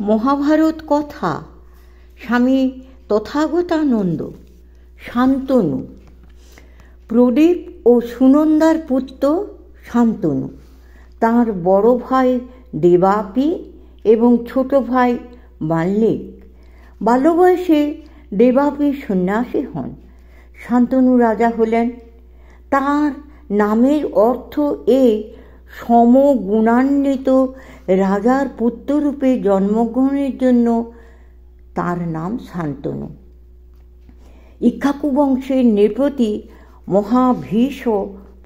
মহাভারত কথা, স্বামী তথাগতানন্দ। শান্তনু। প্রদীপ ও সুনন্দার পুত্র শান্তনু। তাঁর বড় ভাই দেবাপি এবং ছোট ভাই মাল্লিক। বাল্য বয়সে দেবাপি সন্ন্যাসী হন। শান্তনু রাজা হলেন। তাঁর নামের অর্থ সমগুণান্বিত রাজার পুত্ররূপে জন্মগ্রহণের জন্য তার নাম শান্তনু। ইক্ষ্বাকু বংশের নৃপতি মহাভীষ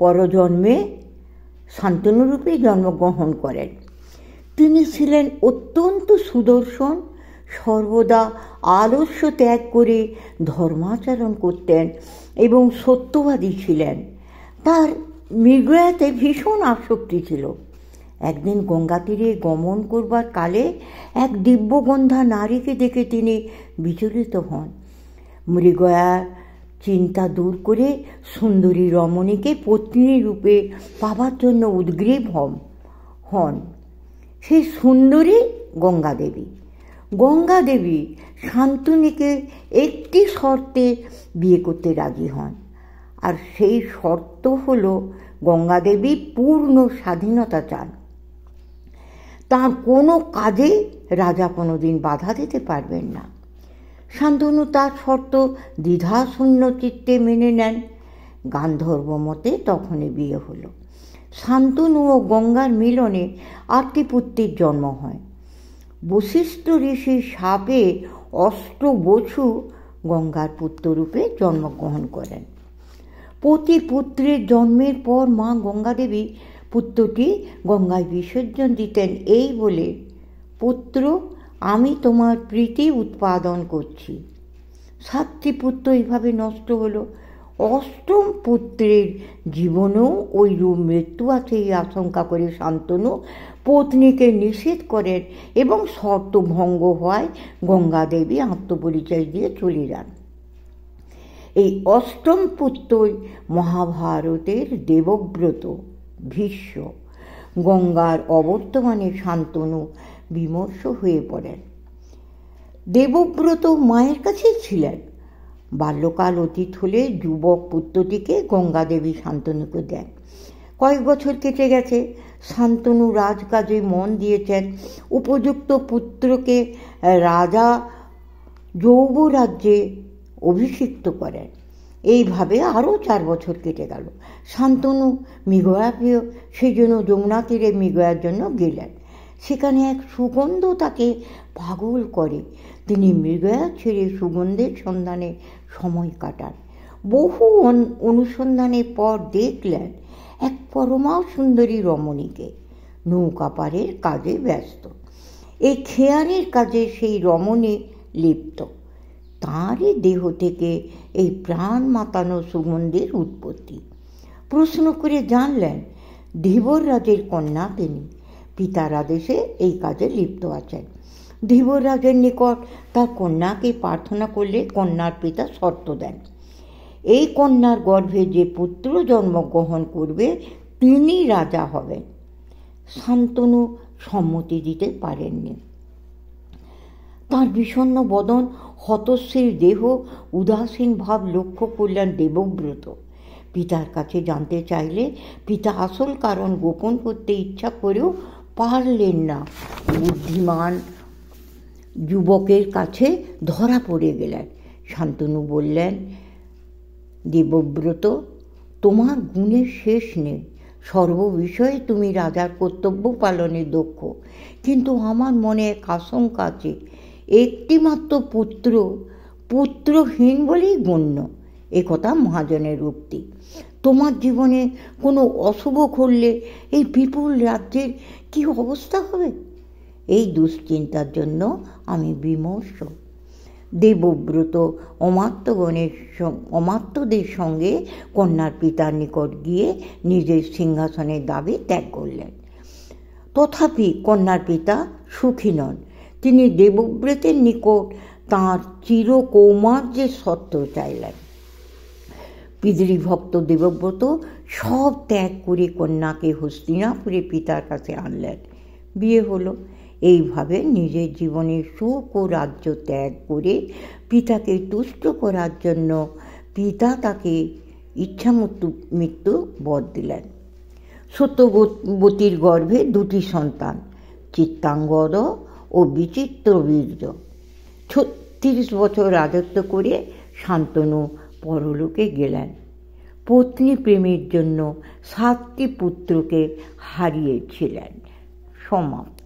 পরজন্মে শান্তনুরূপে জন্মগ্রহণ করেন। তিনি ছিলেন অত্যন্ত সুদর্শন, সর্বদা আলস্য ত্যাগ করে ধর্মাচরণ করতেন এবং সত্যবাদী ছিলেন। তার মৃগয়াতে ভীষণ আসক্তি ছিল। একদিন গঙ্গা তীরে গমন করবার কালে এক দিব্যগন্ধা নারীকে দেখে তিনি বিচলিত হন। মৃগয়ার চিন্তা দূর করে সুন্দরী রমণীকে পত্নী রূপে পাবার জন্য উদ্গ্রীব হন। সেই সুন্দরী গঙ্গাদেবী। গঙ্গাদেবী শান্তনুকে একটি শর্তে বিয়ে করতে রাজি হন, আর সেই শর্ত হল গঙ্গাদেবী পূর্ণ স্বাধীনতা চান। তার কোনো কাজে রাজা কোনোদিন বাধা দিতে পারবেন না। শান্তনু তার শর্ত দ্বিধাশূন্য চিত্তে মেনে নেন। গান্ধর্ব মতে তখনই বিয়ে হলো। শান্তনু ও গঙ্গার মিলনে 8টি পুত্রের জন্ম হয়। বশিষ্ঠ ঋষির শাপে অষ্টবসু গঙ্গার পুত্ররূপে জন্মগ্রহণ করেন। প্রতি পুত্রের জন্মের পর মা গঙ্গাদেবী পুত্রটি গঙ্গায় বিসর্জন দিতেন এই বলে, পুত্র, আমি তোমার প্রীতি উৎপাদন করছি। 7টি পুত্র এইভাবে নষ্ট হলো। 8ম পুত্রের জীবনেও ওই রূপ মৃত্যু আছে এই আশঙ্কা করে শান্তনু পত্নীকে নিষেধ করেন এবং শর্ত ভঙ্গ হওয়ায় গঙ্গাদেবী আত্মপরিচয় দিয়ে চলে যান। এই 8ম পুত্রই মহাভারতের দেবব্রত ভীষ্ম। গঙ্গার অবর্তমানে শান্তনু বিমর্ষ হয়ে পড়েন। দেবব্রত মায়ের কাছেই ছিলেন। বাল্যকাল অতীত হলে যুবক পুত্রটিকে গঙ্গাদেবী শান্তনুকে দেন। কয়েক বছর কেটে গেছে। শান্তনু রাজকাজে মন দিয়েছেন। উপযুক্ত পুত্রকে রাজা যৌবরাজ্যে অভিষিক্ত করেন। এইভাবে আরও 4 বছর কেটে গেল। শান্তনু মৃগয়া প্রিয়, সেই জন্য যমুনা তীরে মৃগয়ার জন্য গেলেন। সেখানে এক সুগন্ধ তাকে পাগল করে। তিনি মৃগয়া ছেড়ে সুগন্ধের সন্ধানে সময় কাটান। বহু অনুসন্ধানের পর দেখলেন এক পরমা সুন্দরী রমণীকে নৌকা পাড়ের কাজে ব্যস্ত। এই খেয়ালের কাজে সেই রমণী লিপ্ত। তাঁরই দেহ থেকে এই প্রাণ মাতানো সুগন্ধের উৎপত্তি। প্রশ্ন করে জানলেন ধীবররাজের কন্যা তিনি। পিতার আদেশে এই কাজে লিপ্ত আছেন। ধীবররাজের নিকট তার কন্যাকে প্রার্থনা করলে কন্যার পিতা শর্ত দেন, এই কন্যার গর্ভে যে পুত্র জন্মগ্রহণ করবে তিনি রাজা হবেন। শান্তনু সম্মতি দিতে পারেননি। তাঁর বিষণ্ণ বদন, হতশ্রীর দেহ, উদাসীন ভাব লক্ষ্য করলেন দেবব্রত। পিতার কাছে জানতে চাইলে পিতা আসল কারণ গোপন করতে ইচ্ছা করেও পারলেন না। বুদ্ধিমান যুবকের কাছে ধরা পড়ে গেলেন। শান্তনু বললেন, দেবব্রত, তোমার গুণের শেষ নেই। সর্ববিষয়ে তুমি রাজার কর্তব্য পালনে দক্ষ, কিন্তু আমার মনে এক আশঙ্কা আছে। একটিমাত্র পুত্রহীন বলেই গণ্য, একথা মহাজনের উক্তি। তোমার জীবনে কোনো অশুভ ঘটলে এই বিপুল রাজ্যের কি অবস্থা হবে? এই দুশ্চিন্তার জন্য আমি বিমর্ষ। দেবব্রত অমাত্যদের সঙ্গে কন্যার পিতার নিকট গিয়ে নিজের সিংহাসনের দাবি ত্যাগ করলেন। তথাপি কন্যার পিতা সুখী নন। তিনি দেবব্রতের নিকট তাঁর চিরকৌমার্যের শর্ত চাইলেন। পিতৃভক্ত দেবব্রত সব ত্যাগ করে কন্যাকে হস্তিনাপুরে পিতার কাছে আনলেন। বিয়ে হলো। এইভাবে নিজের জীবনের সুখ ও রাজ্য ত্যাগ করে পিতাকে তুষ্ট করার জন্য পিতা তাকে মৃত্যু বর দিলেন। সত্যবতীর গর্ভে দুটি সন্তান, চিত্রাঙ্গদ ও বিচিত্রবীর্য। 36 বছর রাজত্ব করে শান্তনু পরলোকে গেলেন। পত্নী প্রেমের জন্য 7টি পুত্রকে হারিয়েছিলেন। সমাপ্ত।